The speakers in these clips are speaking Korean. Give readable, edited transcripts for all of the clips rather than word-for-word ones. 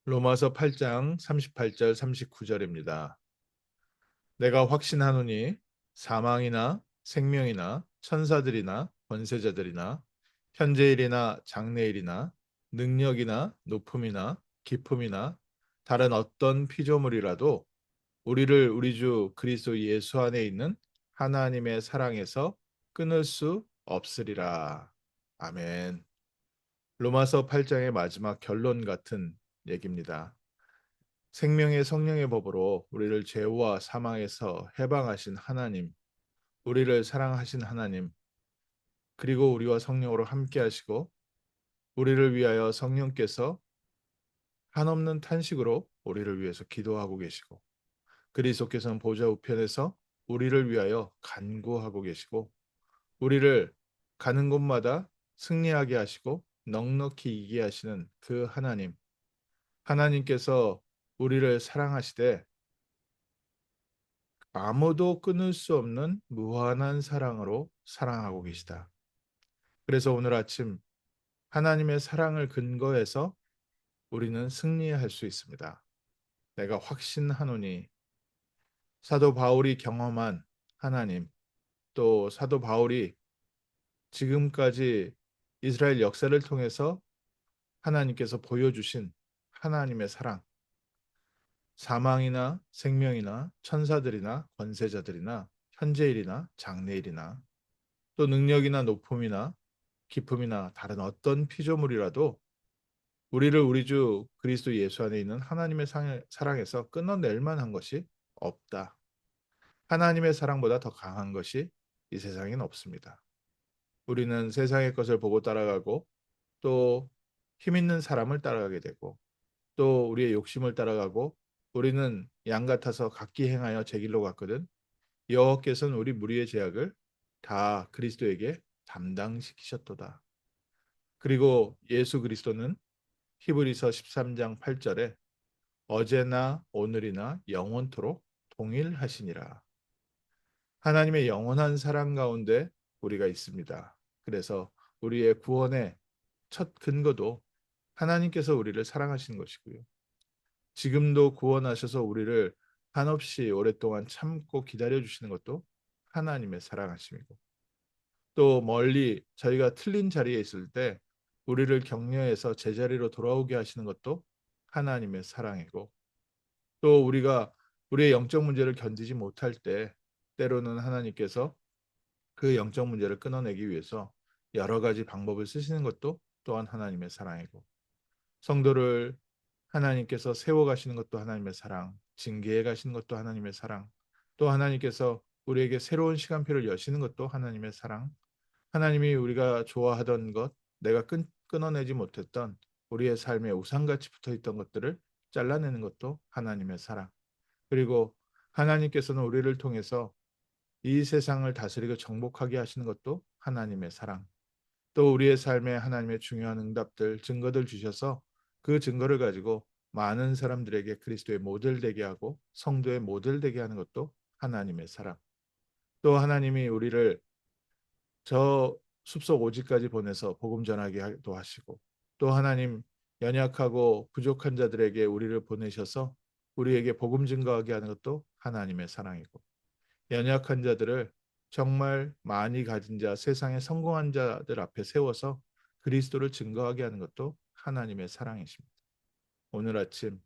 로마서 8장 38절 39절입니다. 내가 확신하노니 사망이나 생명이나 천사들이나 권세자들이나 현재일이나 장래일이나 능력이나 높음이나 기품이나 다른 어떤 피조물이라도 우리를 우리 주 그리스도 예수 안에 있는 하나님의 사랑에서 끊을 수 없으리라. 아멘. 로마서 8장의 마지막 결론 같은 얘기입니다. 생명의 성령의 법으로 우리를 죄와 사망에서 해방하신 하나님, 우리를 사랑하신 하나님, 그리고 우리와 성령으로 함께 하시고 우리를 위하여 성령께서 한없는 탄식으로 우리를 위해서 기도하고 계시고 그리스도께서는 보좌 우편에서 우리를 위하여 간구하고 계시고 우리를 가는 곳마다 승리하게 하시고 넉넉히 이기게 하시는 그 하나님, 하나님께서 우리를 사랑하시되 아무도 끊을 수 없는 무한한 사랑으로 사랑하고 계시다. 그래서 오늘 아침 하나님의 사랑을 근거해서 우리는 승리할 수 있습니다. 내가 확신하노니 사도 바울이 경험한 하나님, 또 사도 바울이 지금까지 이스라엘 역사를 통해서 하나님께서 보여주신 하나님의 사랑, 사망이나 생명이나 천사들이나 권세자들이나 현재일이나 장래일이나 또 능력이나 높음이나 기품이나 다른 어떤 피조물이라도 우리를 우리 주 그리스도 예수 안에 있는 하나님의 사랑에서 끊어낼 만한 것이 없다. 하나님의 사랑보다 더 강한 것이 이 세상엔 없습니다. 우리는 세상의 것을 보고 따라가고 또 힘 있는 사람을 따라가게 되고 또 우리의 욕심을 따라가고 우리는 양 같아서 각기 행하여 제 길로 갔거든. 여호와께서는 우리 무리의 죄악을 다 그리스도에게 담당시키셨도다. 그리고 예수 그리스도는 히브리서 13장 8절에 어제나 오늘이나 영원토록 동일하시니라. 하나님의 영원한 사랑 가운데 우리가 있습니다. 그래서 우리의 구원의 첫 근거도 하나님께서 우리를 사랑하시는 것이고요. 지금도 구원하셔서 우리를 한없이 오랫동안 참고 기다려 주시는 것도 하나님의 사랑하심이고 또 멀리 저희가 틀린 자리에 있을 때 우리를 격려해서 제자리로 돌아오게 하시는 것도 하나님의 사랑이고 또 우리가 우리의 영적 문제를 견디지 못할 때 때로는 하나님께서 그 영적 문제를 끊어내기 위해서 여러 가지 방법을 쓰시는 것도 또한 하나님의 사랑이고 성도를 하나님께서 세워가시는 것도 하나님의 사랑, 징계해 가시는 것도 하나님의 사랑, 또 하나님께서 우리에게 새로운 시간표를 여시는 것도 하나님의 사랑, 하나님이 우리가 좋아하던 것, 내가 끊어내지 못했던 우리의 삶에 우상같이 붙어있던 것들을 잘라내는 것도 하나님의 사랑, 그리고 하나님께서는 우리를 통해서 이 세상을 다스리고 정복하게 하시는 것도 하나님의 사랑, 또 우리의 삶에 하나님의 중요한 응답들, 증거들 주셔서 그 증거를 가지고 많은 사람들에게 그리스도의 모델 되게 하고 성도의 모델 되게 하는 것도 하나님의 사랑. 또 하나님이 우리를 저 숲속 오지까지 보내서 복음 전하게도 하시고 또 하나님 연약하고 부족한 자들에게 우리를 보내셔서 우리에게 복음 증거하게 하는 것도 하나님의 사랑이고 연약한 자들을 정말 많이 가진 자, 세상에 성공한 자들 앞에 세워서 그리스도를 증거하게 하는 것도 하나님의 사랑이십니다. 오늘 아침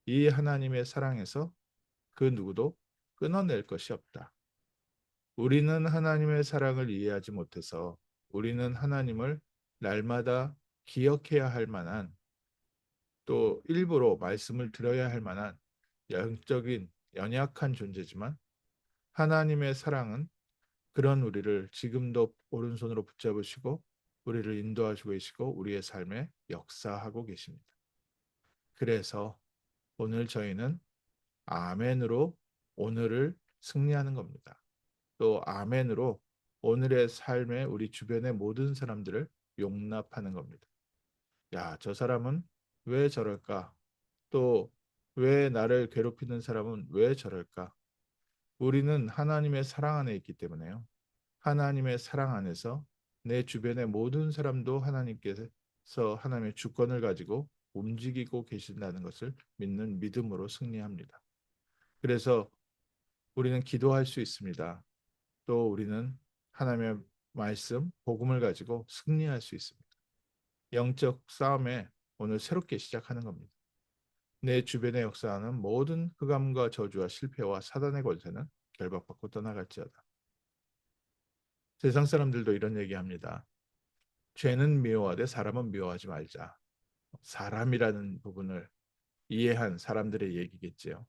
이 하나님의 사랑에서 그 누구도 끊어낼 것이 없다. 우리는 하나님의 사랑을 이해하지 못해서 우리는 하나님을 날마다 기억해야 할 만한 또 일부러 말씀을 들어야 할 만한 영적인 연약한 존재지만 하나님의 사랑은 그런 우리를 지금도 오른손으로 붙잡으시고 우리를 인도하시고 계시고 우리의 삶에 역사하고 계십니다. 그래서 오늘 저희는 아멘으로 오늘을 승리하는 겁니다. 또 아멘으로 오늘의 삶에 우리 주변의 모든 사람들을 용납하는 겁니다. 야, 저 사람은 왜 저럴까? 또 왜 나를 괴롭히는 사람은 왜 저럴까? 우리는 하나님의 사랑 안에 있기 때문에요. 하나님의 사랑 안에서 내 주변의 모든 사람도 하나님께서 하나님의 주권을 가지고 움직이고 계신다는 것을 믿는 믿음으로 승리합니다. 그래서 우리는 기도할 수 있습니다. 또 우리는 하나님의 말씀, 복음을 가지고 승리할 수 있습니다. 영적 싸움에 오늘 새롭게 시작하는 겁니다. 내 주변에 역사하는 모든 흑암과 저주와 실패와 사단의 권세는 결박받고 떠나갈지어다. 세상 사람들도 이런 얘기합니다. 죄는 미워하되 사람은 미워하지 말자. 사람이라는 부분을 이해한 사람들의 얘기겠지요.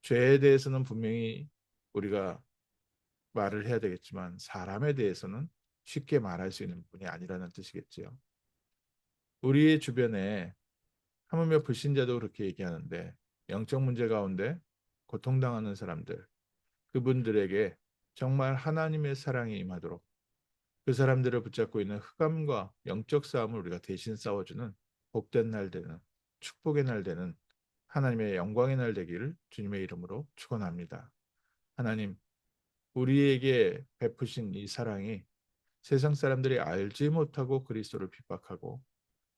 죄에 대해서는 분명히 우리가 말을 해야 되겠지만 사람에 대해서는 쉽게 말할 수 있는 부분이 아니라는 뜻이겠지요. 우리의 주변에 하물며 불신자도 그렇게 얘기하는데 영적 문제 가운데 고통당하는 사람들, 그분들에게 정말 하나님의 사랑이 임하도록 그 사람들을 붙잡고 있는 흑암과 영적 싸움을 우리가 대신 싸워주는 복된 날 되는 축복의 날 되는 하나님의 영광의 날 되기를 주님의 이름으로 축원합니다. 하나님, 우리에게 베푸신 이 사랑이 세상 사람들이 알지 못하고 그리스도를 핍박하고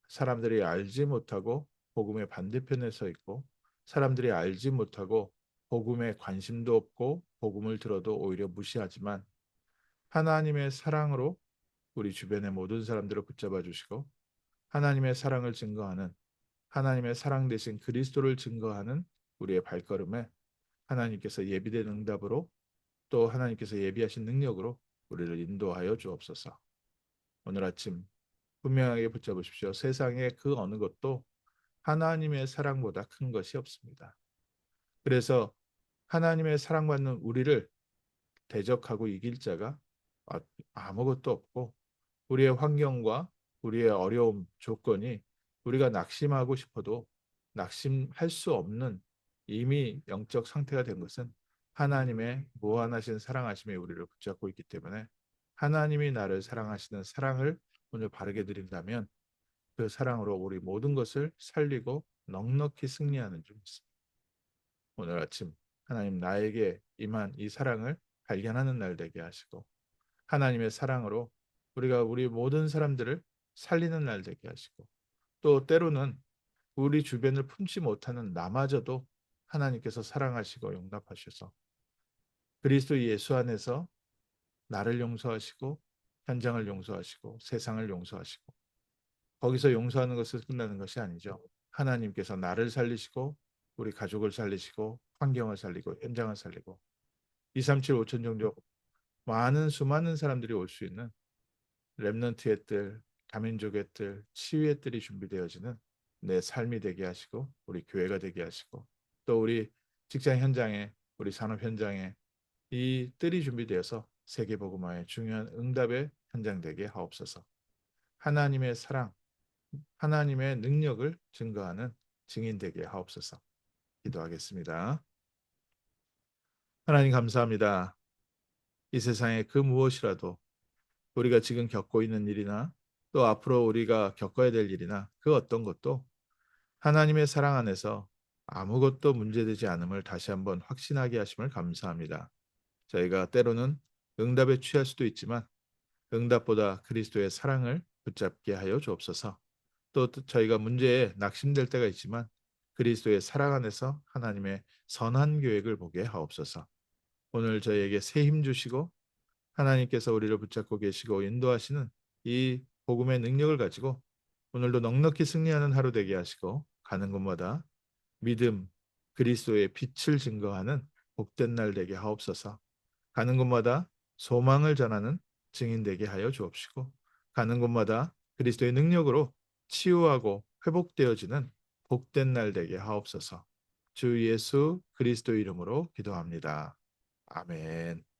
사람들이 알지 못하고 복음의 반대편에 서 있고 사람들이 알지 못하고 복음에 관심도 없고 복음을 들어도 오히려 무시하지만 하나님의 사랑으로 우리 주변의 모든 사람들을 붙잡아 주시고 하나님의 사랑을 증거하는 하나님의 사랑 대신 그리스도를 증거하는 우리의 발걸음에 하나님께서 예비된 응답으로 또 하나님께서 예비하신 능력으로 우리를 인도하여 주옵소서. 오늘 아침 분명하게 붙잡으십시오. 세상에 그 어느 것도 하나님의 사랑보다 큰 것이 없습니다. 그래서 하나님의 사랑받는 우리를 대적하고 이길 자가 아무것도 없고 우리의 환경과 우리의 어려움 조건이 우리가 낙심하고 싶어도 낙심할 수 없는 이미 영적 상태가 된 것은 하나님의 무한하신 사랑하심에 우리를 붙잡고 있기 때문에 하나님이 나를 사랑하시는 사랑을 오늘 바르게 드린다면 그 사랑으로 우리 모든 것을 살리고 넉넉히 승리하는 줄 믿습니다. 오늘 아침 하나님 나에게 임한 이 사랑을 발견하는 날 되게 하시고 하나님의 사랑으로 우리가 우리 모든 사람들을 살리는 날 되게 하시고 또 때로는 우리 주변을 품지 못하는 나마저도 하나님께서 사랑하시고 용납하셔서 그리스도 예수 안에서 나를 용서하시고 현장을 용서하시고 세상을 용서하시고 거기서 용서하는 것을 끝나는 것이 아니죠. 하나님께서 나를 살리시고 우리 가족을 살리시고 환경을 살리고 현장을 살리고 237 5천 종족 많은 수많은 사람들이 올 수 있는 렘넌트의 뜰, 다민족의 뜰, 치유의 뜰이 준비되어지는 내 삶이 되게 하시고 우리 교회가 되게 하시고 또 우리 직장 현장에 우리 산업 현장에 이 뜰이 준비되어서 세계복음화의 중요한 응답의 현장 되게 하옵소서. 하나님의 사랑, 하나님의 능력을 증거하는 증인 되게 하옵소서. 기도하겠습니다. 하나님 감사합니다. 이 세상에 그 무엇이라도 우리가 지금 겪고 있는 일이나 또 앞으로 우리가 겪어야 될 일이나 그 어떤 것도 하나님의 사랑 안에서 아무것도 문제되지 않음을 다시 한번 확신하게 하심을 감사합니다. 저희가 때로는 응답에 취할 수도 있지만 응답보다 그리스도의 사랑을 붙잡게 하여 주옵소서. 또 저희가 문제에 낙심될 때가 있지만 그리스도의 사랑 안에서 하나님의 선한 계획을 보게 하옵소서. 오늘 저희에게 새 힘 주시고 하나님께서 우리를 붙잡고 계시고 인도하시는 이 복음의 능력을 가지고 오늘도 넉넉히 승리하는 하루 되게 하시고 가는 곳마다 믿음, 그리스도의 빛을 증거하는 복된 날 되게 하옵소서. 가는 곳마다 소망을 전하는 증인 되게 하여 주옵시고 가는 곳마다 그리스도의 능력으로 치유하고 회복되어지는 복된 날 되게 하옵소서. 주 예수 그리스도 이름으로 기도합니다. 아멘.